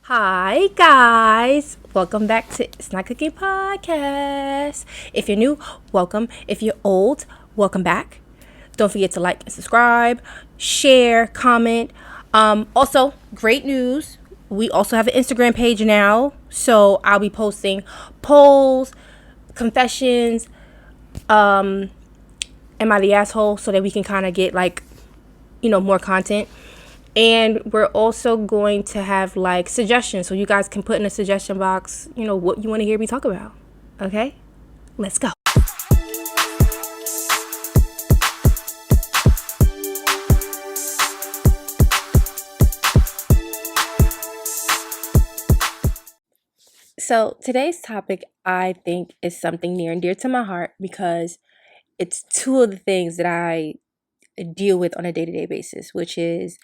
Hi guys, welcome back to It's Not Cooking Podcast. If you're new, welcome. If you're old, welcome back. Don't forget to like and subscribe, share, comment. Also, great news. We also have an Instagram page now, so I'll be posting polls, confessions, am I the asshole, so that we can kind of get more content. And we're also going to have like suggestions, so you guys can put in a suggestion box, what you want to hear me talk about. Okay, let's go. So today's topic, I think, is something near and dear to my heart because it's two of the things that I deal with on a day-to-day basis, which is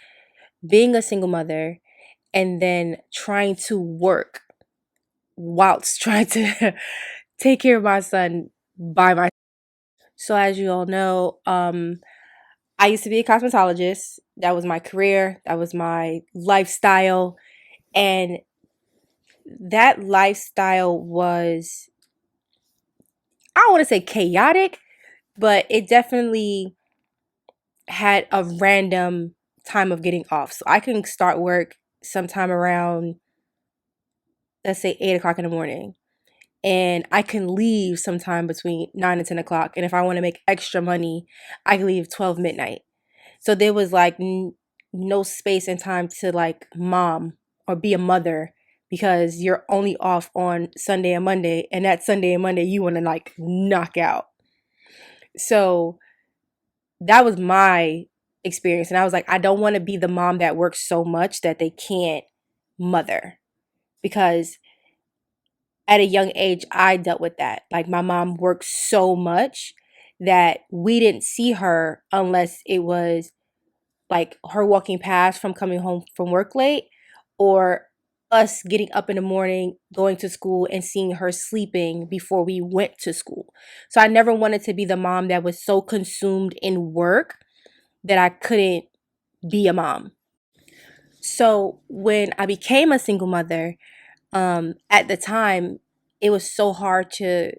being a single mother and then trying to work whilst trying to take care of my son by myself. So as you all know, I used to be a cosmetologist. That was my career. That was my lifestyle. And that lifestyle was, I don't want to say chaotic, but it definitely had a random time of getting off. So I can start work sometime around, let's say, 8 o'clock in the morning. And I can leave sometime between 9 and 10 o'clock. And if I want to make extra money, I can leave 12 midnight. So there was like no space and time to like mom or be a mother because you're only off on Sunday and Monday. And that Sunday and Monday, you want to like knock out. So that was my experience. And I was like, I don't want to be the mom that works so much that they can't mother, because at a young age, I dealt with that. Like my mom worked so much that we didn't see her unless it was like her walking past from coming home from work late, or us getting up in the morning, going to school and seeing her sleeping before we went to school. So I never wanted to be the mom that was so consumed in work that I couldn't be a mom. So when I became a single mother, at the time, it was so hard to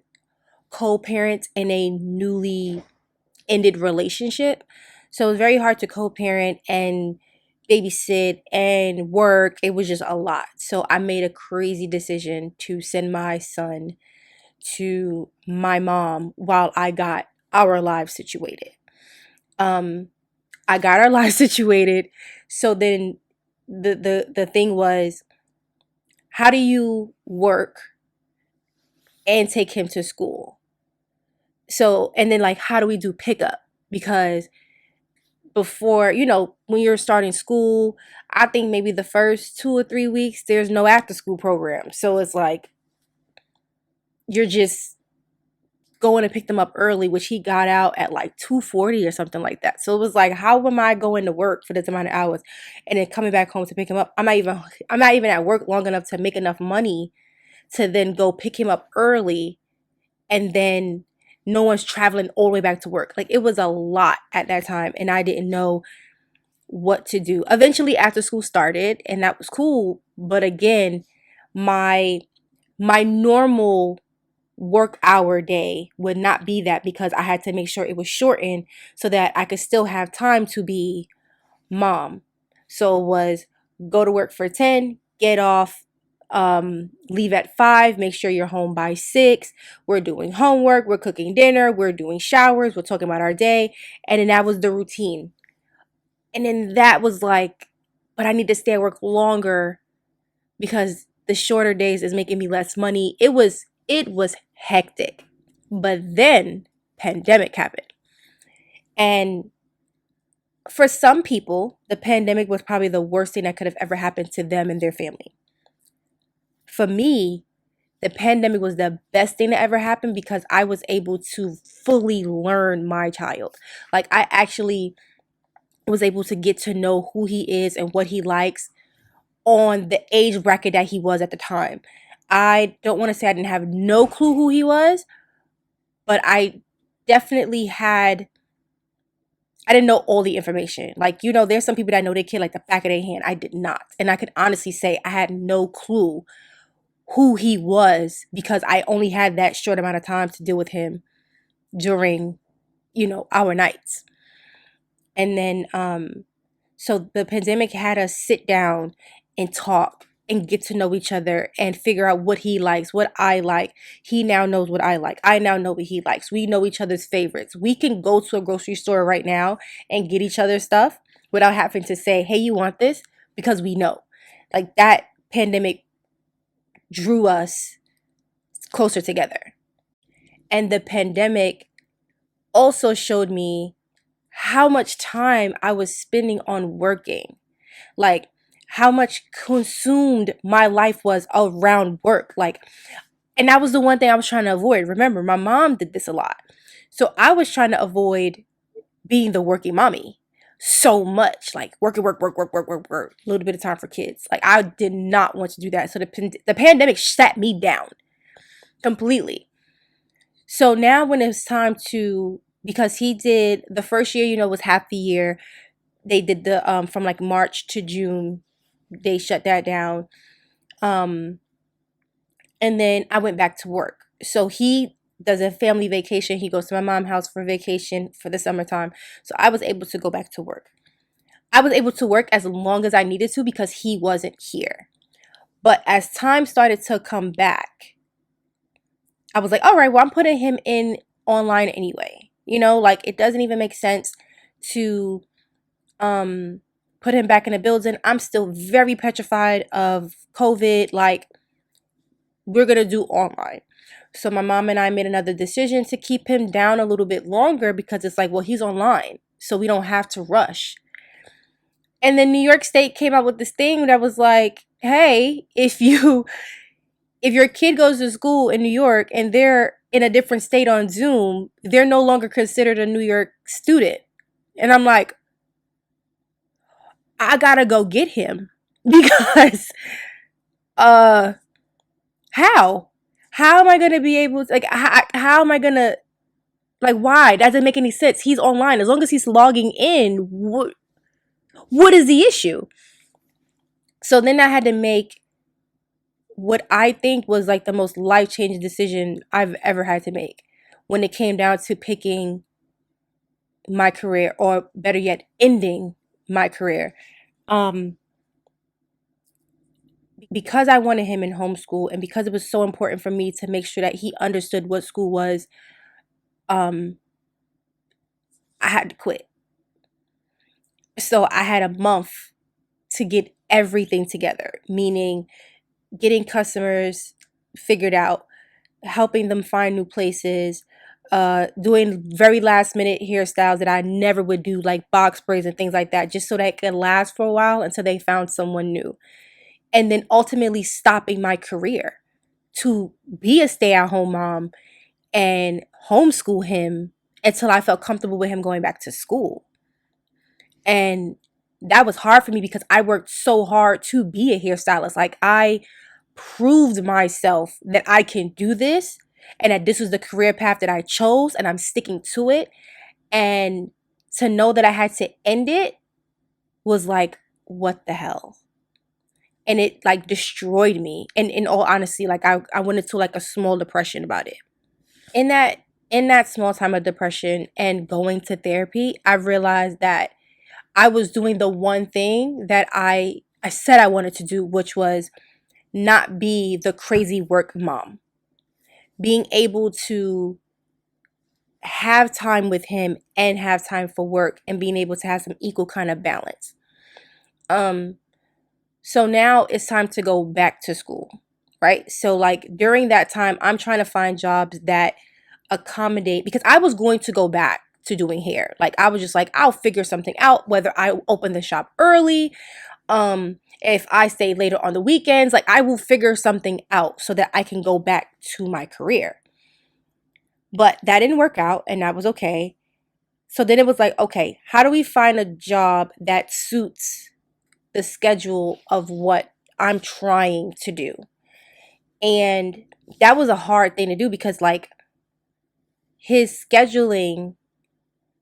co-parent in a newly ended relationship. So it was very hard to co-parent and babysit and work. It was just a lot. So I made a crazy decision to send my son to my mom while I got our lives situated. Um, I got our lives situated. So then the thing was, how do you work and take him to school? So, and then like, how do we do pickup? Because before, when you're starting school, I think maybe the first 2 or 3 weeks, there's no after school program. So it's like, you're just going to pick them up early, which he got out at like 2:40 or something like that. So it was like, how am I going to work for this amount of hours and then coming back home to pick him up? I'm not even at work long enough to make enough money to then go pick him up early, and then no one's traveling all the way back to work. Like it was a lot at that time, and I didn't know what to do. Eventually after school started, and that was cool, but again, my my normal work hour day would not be that, because I had to make sure it was shortened so that I could still have time to be mom. So it was go to work for 10, get off, leave at 5, make sure you're home by 6. We're doing homework, we're cooking dinner, we're doing showers, we're talking about our day. And then that was the routine. And then that was like, but I need to stay at work longer because the shorter days is making me less money. It was hectic. But then pandemic happened. And for some people, the pandemic was probably the worst thing that could have ever happened to them and their family. For me, the pandemic was the best thing that ever happened because I was able to fully learn my child. Like I actually was able to get to know who he is and what he likes on the age bracket that he was at the time. I don't want to say I didn't have no clue who he was, but I definitely had I didn't know all the information. Like, you know, there's some people that know their kid like the back of their hand. I did not. And I could honestly say I had no clue who he was because I only had that short amount of time to deal with him during, you know, our nights. And then so the pandemic had us sit down and talk and get to know each other and figure out what he likes, what I like. He now knows what I like. I now know what he likes. We know each other's favorites. We can go to a grocery store right now and get each other stuff without having to say, "Hey, you want this?" because we know. Like that pandemic drew us closer together. And the pandemic also showed me how much time I was spending on working. Like how much consumed my life was around work. Like, and that was the one thing I was trying to avoid. Remember, my mom did this a lot. So I was trying to avoid being the working mommy so much. Like work, work, work, work, work, work, work. A little bit of time for kids. Like I did not want to do that. So the pandemic sat me down completely. So now when it's time to, because he did the first year, you know, was half the year. They did the from like March to June, they shut that down. Um and then I went back to work. So he does a family vacation. He goes to my mom's house for vacation for the summertime. So I was able to go back to work. I was able to work as long as I needed to because he wasn't here. But as time started to come back, I was like, all right, well, I'm putting him in online anyway. You know, like it doesn't even make sense to um put him back in the building. I'm still very petrified of COVID. Like we're gonna do online. So my mom and I made another decision to keep him down a little bit longer because it's like, well, he's online, so we don't have to rush. And then New York State came out with this thing that was like, hey, if your kid goes to school in New York and they're in a different state on Zoom, they're no longer considered a New York student. And I'm like, I gotta go get him because uh how? How am I gonna be able to like how am I gonna like why? That doesn't make any sense. He's online. As long as he's logging in, what is the issue? So then I had to make what I think was like the most life-changing decision I've ever had to make when it came down to picking my career, or better yet, ending my career. Um, because I wanted him in homeschool and because it was so important for me to make sure that he understood what school was, um, I had to quit. So I had a month to get everything together, meaning getting customers figured out, helping them find new places, doing very last minute hairstyles that I never would do, like box braids and things like that, just so that it could last for a while until they found someone new. And then ultimately stopping my career to be a stay at home mom and homeschool him until I felt comfortable with him going back to school. And that was hard for me because I worked so hard to be a hairstylist. Like I proved myself that I can do this and that this was the career path that I chose and I'm sticking to it. And to know that I had to end it was like, what the hell? And it like destroyed me. And in all honesty, like I went into like a small depression about it. In that small time of depression and going to therapy, I realized that I was doing the one thing that I said I wanted to do, which was not be the crazy work mom. Being able to have time with him and have time for work and being able to have some equal kind of balance. Um so now it's time to go back to school, right? So like during that time I'm trying to find jobs that accommodate, because I was going to go back to doing hair. Like I was just like, I'll figure something out, whether I open the shop early, if I stay later on the weekends, like I will figure something out so that I can go back to my career. But that didn't work out and that was okay. So then it was like, okay, how do we find a job that suits the schedule of what I'm trying to do? And that was a hard thing to do because like his scheduling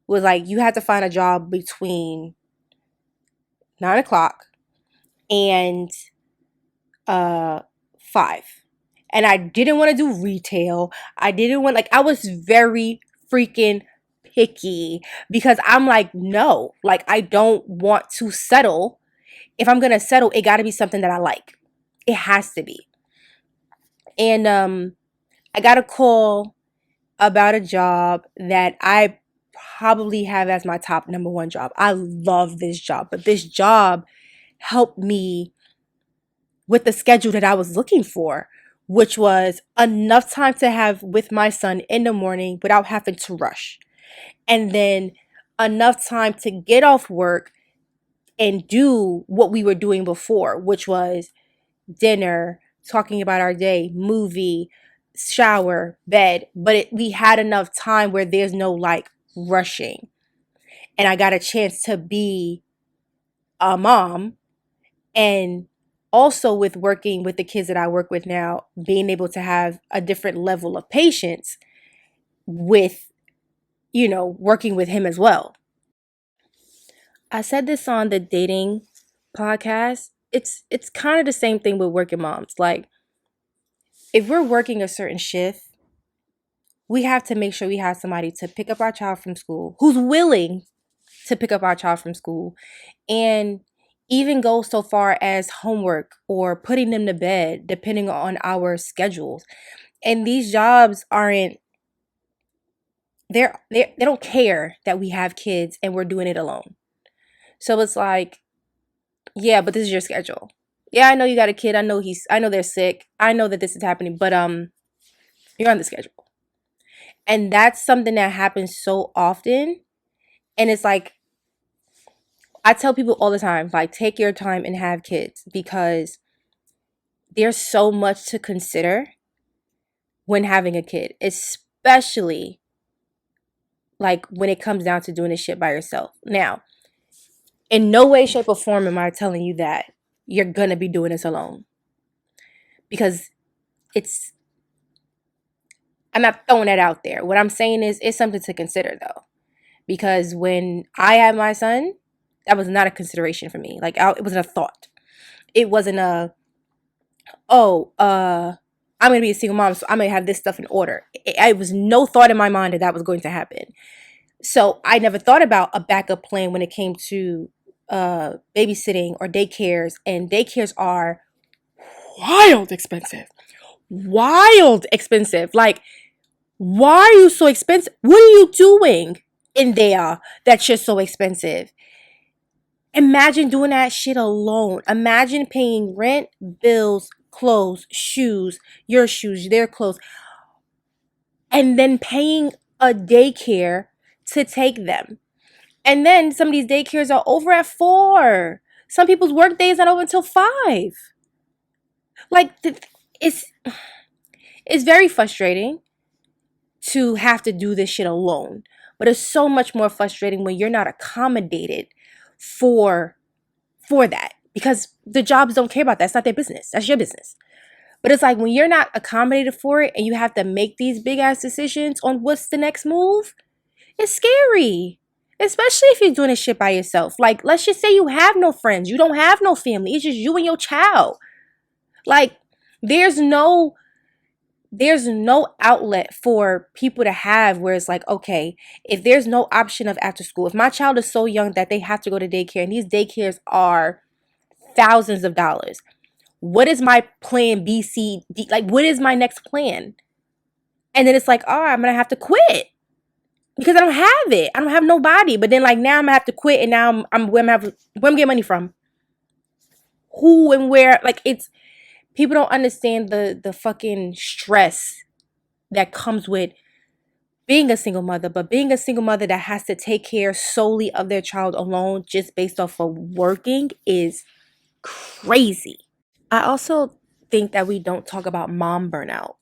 was like, you had to find a job between 9 o'clock and 5. And I didn't want to do retail. I didn't want, like, I was very freaking picky because I'm like, no, like, I don't want to settle. If I'm going to settle, it got to be something that I like. It has to be. And I got a call about a job that I probably have as my top number one job. I love this job, but this job helped me with the schedule that I was looking for, which was enough time to have with my son in the morning without having to rush. And then enough time to get off work and do what we were doing before, which was dinner, talking about our day, movie, shower, bed. But we had enough time where there's no like rushing. And I got a chance to be a mom. And also with working with the kids that I work with now, being able to have a different level of patience with, working with him as well. I said this on the dating podcast. It's kind of the same thing with working moms. Like, if we're working a certain shift, we have to make sure we have somebody to pick up our child from school who's willing to pick up our child from school, and even go so far as homework or putting them to bed depending on our schedules. And these jobs aren't, they don't care that we have kids and we're doing it alone. So it's like, yeah, but this is your schedule. Yeah, I know you got a kid. I know they're sick. I know that this is happening, but you're on the schedule. And that's something that happens so often. And it's like, I tell people all the time, like, take your time and have kids, because there's so much to consider when having a kid, especially like when it comes down to doing this shit by yourself. Now, in no way, shape, or form am I telling you that you're gonna be doing this alone, because it's, I'm not throwing that out there. What I'm saying is, it's something to consider though, because when I had my son, that was not a consideration for me. Like, it wasn't a thought. It wasn't a, oh, I'm gonna be a single mom, so I'm gonna have this stuff in order. It was no thought in my mind that that was going to happen. So I never thought about a backup plan when it came to babysitting or daycares. And daycares are wild expensive. Wild expensive. Like, why are you so expensive? What are you doing in there that's just so expensive? Imagine doing that shit alone. Imagine paying rent, bills, clothes, shoes, your shoes, their clothes, and then paying a daycare to take them. And then some of these daycares are over at 4. Some people's work day is not over until 5. Like, it's it's very frustrating to have to do this shit alone. But it's so much more frustrating when you're not accommodated for that, because the jobs don't care about that. It's not their business. That's your business. But it's like, when you're not accommodated for it and you have to make these big ass decisions on what's the next move, it's scary. Especially if you're doing this shit by yourself. Like, let's just say you have no friends. You don't have no family. It's just you and your child. Like, there's no outlet for people to have where it's like, okay, if there's no option of after school, if my child is so young that they have to go to daycare, and these daycares are thousands of dollars, what is my plan B, C, D? Like, what is my next plan? And then it's like, oh, I'm gonna have to quit because I don't have it. I don't have nobody. But then, like, now I'm gonna have to quit, and now I'm where I'm getting money from? Who and where? Like, it's, people don't understand the fucking stress that comes with being a single mother, but being a single mother that has to take care solely of their child alone just based off of working is crazy. I also think that we don't talk about mom burnout.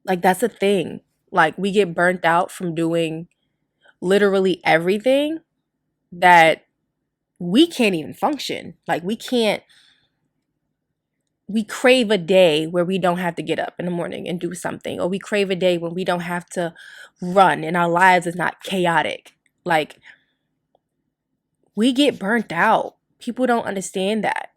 Like, that's a thing. Like, we get burnt out from doing literally everything that we can't even function. Like, we crave a day where we don't have to get up in the morning and do something, or we crave a day when we don't have to run and our lives is not chaotic. Like, we get burnt out. People don't understand that.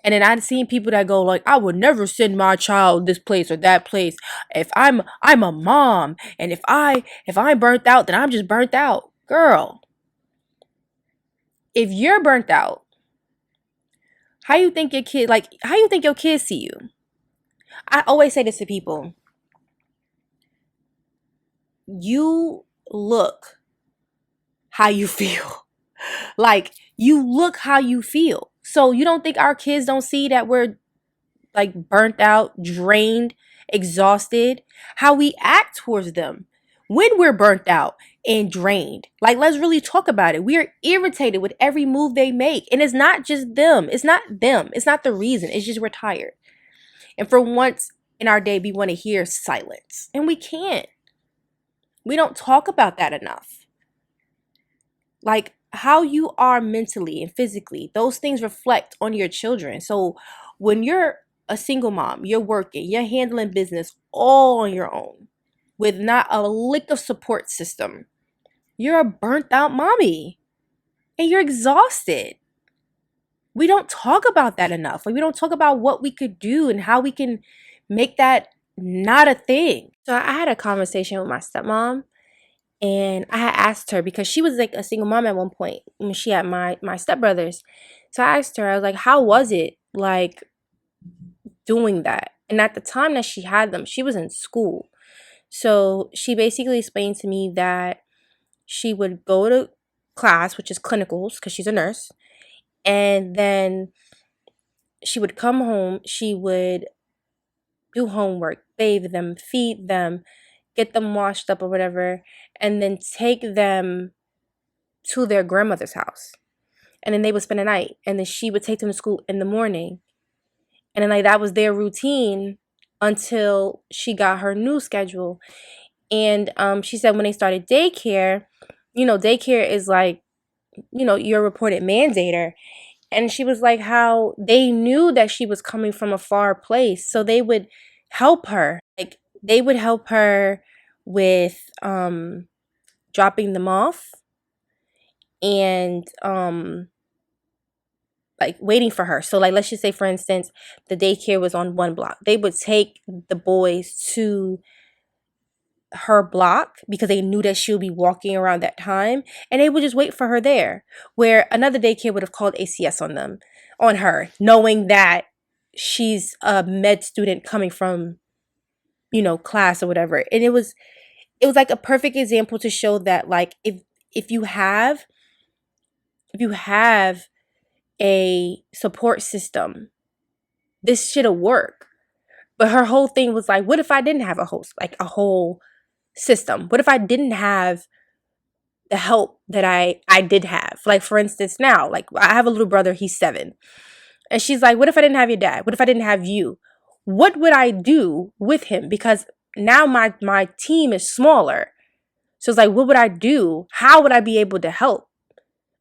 And then I've seen people that go like, I would never send my child this place or that place. If I'm a mom, and if I'm burnt out, then I'm just burnt out. Girl, if you're burnt out, how you think your kids see you? I always say this to people. You look how you feel. Like, you look how you feel. So you don't think our kids don't see that we're like burnt out, drained, exhausted? How we act towards them when we're burnt out and drained. Like, let's really talk about it. We are irritated with every move they make. And it's not just them. It's not them. It's not the reason. It's just we're tired. And for once in our day, we want to hear silence. And we can't. We don't talk about that enough. Like, how you are mentally and physically, those things reflect on your children. So when you're a single mom, you're working, you're handling business all on your own with not a lick of support system, you're a burnt out mommy and you're exhausted. We don't talk about that enough. Like, we don't talk about what we could do and how we can make that not a thing. So I had a conversation with my stepmom, and I had asked her, because she was like a single mom at one point when she had my stepbrothers. So I asked her, I was like, how was it like doing that? And at the time that she had them, she was in school. So she basically explained to me that she would go to class, which is clinicals, because she's a nurse, and then she would come home, she would do homework, bathe them, feed them, get them washed up or whatever, and then take them to their grandmother's house. And then they would spend the night. And then she would take them to school in the morning. And then like that was their routine until she got her new schedule. And she said when they started daycare, daycare is like, your reported mandator. And she was like how they knew that she was coming from a far place. So they would help her. Like, they would help her with dropping them off and like waiting for her. So like, let's just say, for instance, the daycare was on one block. They would take the boys to her block because they knew that she would be walking around that time, and they would just wait for her there, where another daycare would have called ACS on her, knowing that she's a med student coming from class or whatever. And it was like a perfect example to show that, like, if you have a support system, this should have worked. But her whole thing was like, what if I didn't have a whole system? What if I didn't have the help that I did have? Like, for instance, now, like, I have a little brother, he's 7. And she's like, what if I didn't have your dad? What if I didn't have you? What would I do with him? Because now my team is smaller. So it's like, what would I do? How would I be able to help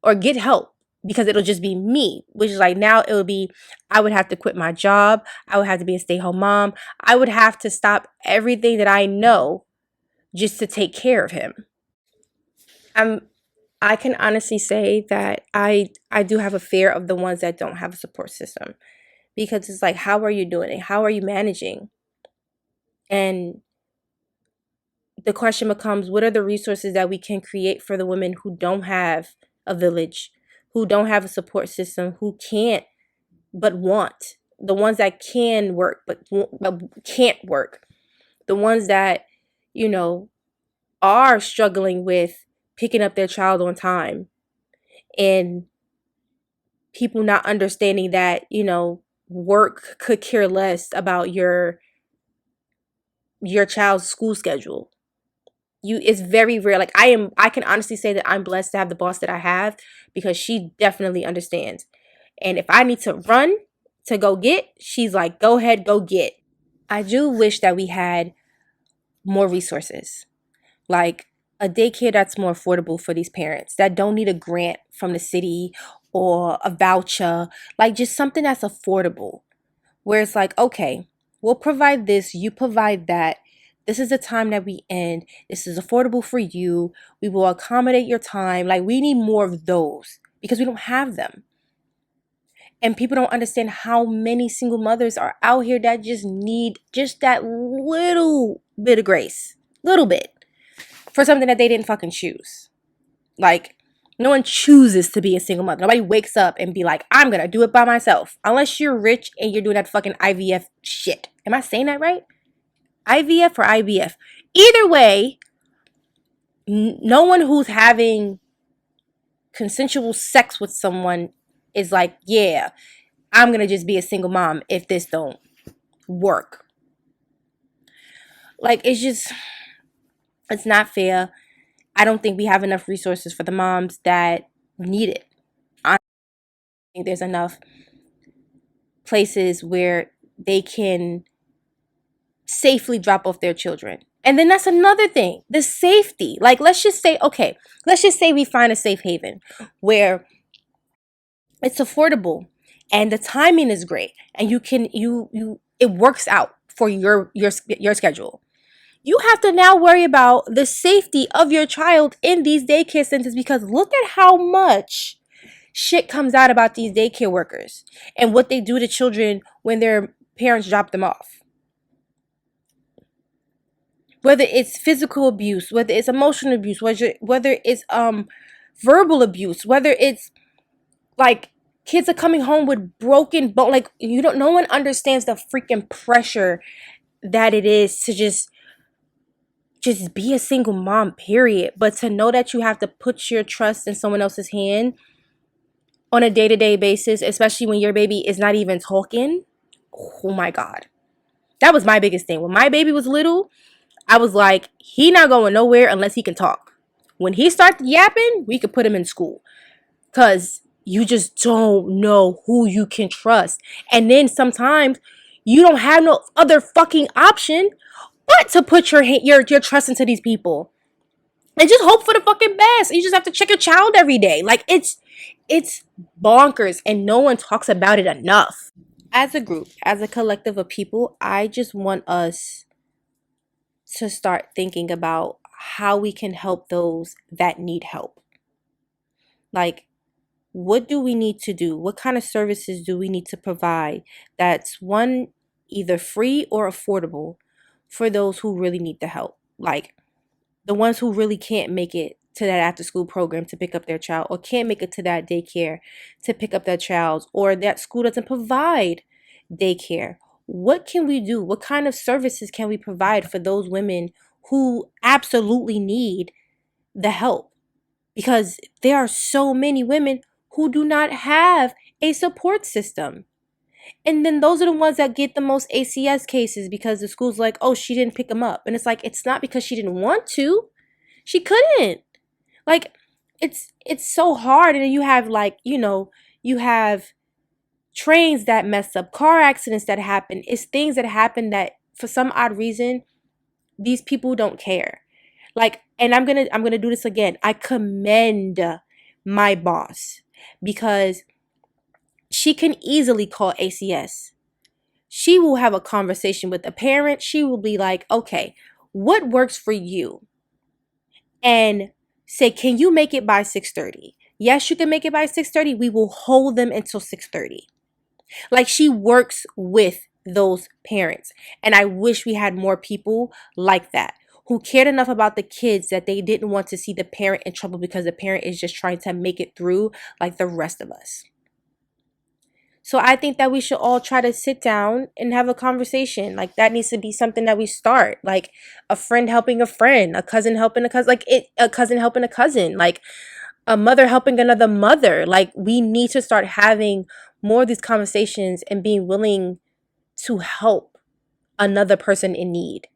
or get help? Because it'll just be me, which is like, now it would be, I would have to quit my job. I would have to be a stay-at-home mom. I would have to stop everything that I know just to take care of him. I can honestly say that I do have a fear of the ones that don't have a support system, because it's like, how are you doing it? How are you managing? And the question becomes, what are the resources that we can create for the women who don't have a village, who don't have a support system, who can't but want, the ones that can work but can't work, the ones that are struggling with picking up their child on time, and people not understanding that work could care less about your child's school schedule. It's very rare. Like, I can honestly say that I'm blessed to have the boss that I have, because she definitely understands. And if I need to run to go get, she's like, go ahead, go get. I do wish that we had more resources, like a daycare that's more affordable for these parents that don't need a grant from the city or a voucher, like just something that's affordable, where it's like, okay, we'll provide this, you provide that. This is the time that we end. This is affordable for you. We will accommodate your time. Like, we need more of those because we don't have them. And people don't understand how many single mothers are out here that just need just that little bit of grace, little bit, for something that they didn't fucking choose. Like, no one chooses to be a single mother. Nobody wakes up and be like, I'm gonna do it by myself. Unless you're rich and you're doing that fucking IVF shit. Am I saying that right? IVF or IBF? Either way, no one who's having consensual sex with someone is like, yeah, I'm gonna just be a single mom if this don't work. Like, it's not fair. I don't think we have enough resources for the moms that need it. I think there's enough places where they can safely drop off their children. And then that's another thing, the safety. Like, let's just say we find a safe haven where it's affordable and the timing is great and you can it works out for your schedule. You have to now worry about the safety of your child in these daycare centers, because look at how much shit comes out about these daycare workers and what they do to children when their parents drop them off. Whether it's physical abuse, whether it's emotional abuse, whether it's verbal abuse, whether it's like kids are coming home with broken bone. Like, you don't, no one understands the freaking pressure that it is to just be a single mom, period. But to know that you have to put your trust in someone else's hand on a day-to-day basis, especially when your baby is not even talking. Oh my God. That was my biggest thing. When my baby was little, I was like, he not going nowhere unless he can talk. When he started yapping, we could put him in school. Because you just don't know who you can trust. And then sometimes you don't have no other fucking option but to put your trust into these people. And just hope for the fucking best. You just have to check your child every day. Like, it's bonkers and no one talks about it enough. As a group, as a collective of people, I just want us to start thinking about how we can help those that need help. Like, what do we need to do? What kind of services do we need to provide that's one, either free or affordable for those who really need the help? Like, the ones who really can't make it to that after school program to pick up their child, or can't make it to that daycare to pick up their child, or that school doesn't provide daycare. What can we do? What kind of services can we provide for those women who absolutely need the help? Because there are so many women who do not have a support system. And then those are the ones that get the most ACS cases because the school's like, oh, she didn't pick them up. And it's like, it's not because she didn't want to. She couldn't. Like, it's so hard. And then you have, like, you have trains that mess up, car accidents that happen. It's things that happen that for some odd reason these people don't care. Like, and I'm gonna do this again. I commend my boss because she can easily call ACS. She will have a conversation with a parent. She will be like, okay, what works for you? And say, can you make it by 6:30? Yes, you can make it by 6:30. We will hold them until 6:30. Like, she works with those parents. And I wish we had more people like that who cared enough about the kids that they didn't want to see the parent in trouble because the parent is just trying to make it through like the rest of us. So I think that we should all try to sit down and have a conversation. Like, that needs to be something that we start. Like, a friend helping a friend, a cousin helping a cousin, a cousin helping a cousin, like a mother helping another mother. Like, we need to start having more of these conversations and being willing to help another person in need.